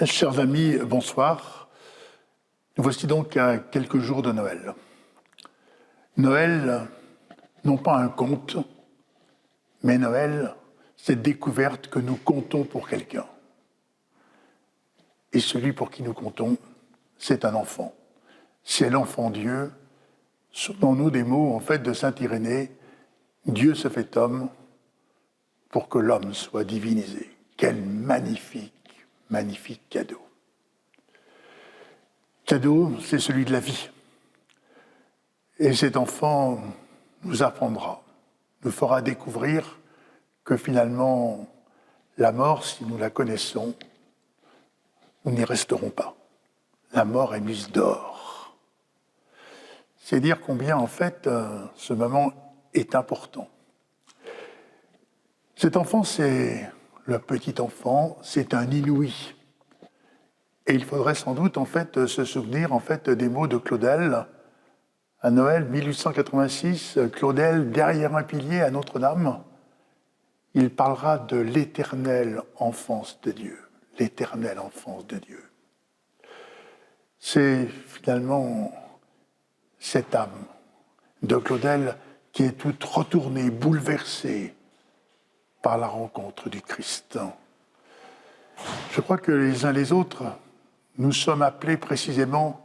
Chers amis, bonsoir. Nous voici donc à quelques jours de Noël. Noël, non pas un conte, mais Noël, cette découverte que nous comptons pour quelqu'un. Et celui pour qui nous comptons, c'est un enfant. C'est l'enfant Dieu. Souvenons-nous des mots en fait de saint Irénée, Dieu se fait homme pour que l'homme soit divinisé. Quel magnifique, magnifique cadeau. Cadeau, c'est celui de la vie. Et cet enfant nous apprendra, nous fera découvrir que finalement, la mort, si nous la connaissons, nous n'y resterons pas. La mort est mise dehors. C'est dire combien, en fait, ce moment est important. Cet enfant, c'est le petit enfant, c'est un inouï. Et il faudrait sans doute, en fait, se souvenir, en fait, des mots de Claudel. À Noël 1886, Claudel, derrière un pilier à Notre-Dame, il parlera de l'éternelle enfance de Dieu. L'éternelle enfance de Dieu. C'est finalement cette âme de Claudel qui est toute retournée, bouleversée par la rencontre du Christ. Je crois que les uns les autres, nous sommes appelés précisément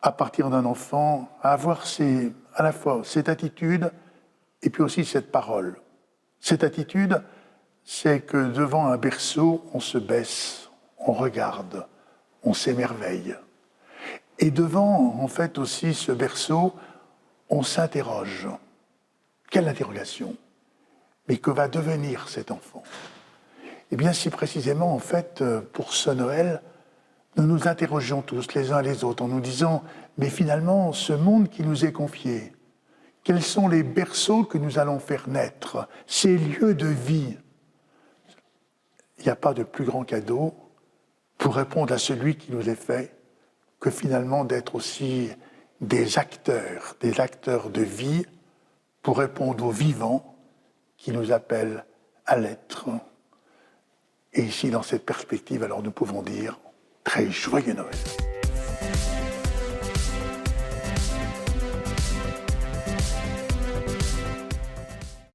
à partir d'un enfant, à avoir à la fois cette attitude et puis aussi cette parole. Cette attitude, c'est que devant un berceau, on se baisse, on regarde, on s'émerveille. Et devant, en fait, aussi ce berceau, on s'interroge. Quelle interrogation? Mais que va devenir cet enfant? Eh bien, si précisément, en fait, pour ce Noël, nous nous interrogeons tous les uns les autres en nous disant « Mais finalement, ce monde qui nous est confié, quels sont les berceaux que nous allons faire naître, ces lieux de vie ?» Il n'y a pas de plus grand cadeau pour répondre à celui qui nous est fait que finalement d'être aussi des acteurs de vie pour répondre aux vivants qui nous appellent à l'être. Et ici, dans cette perspective, alors nous pouvons dire très joyeux Noël.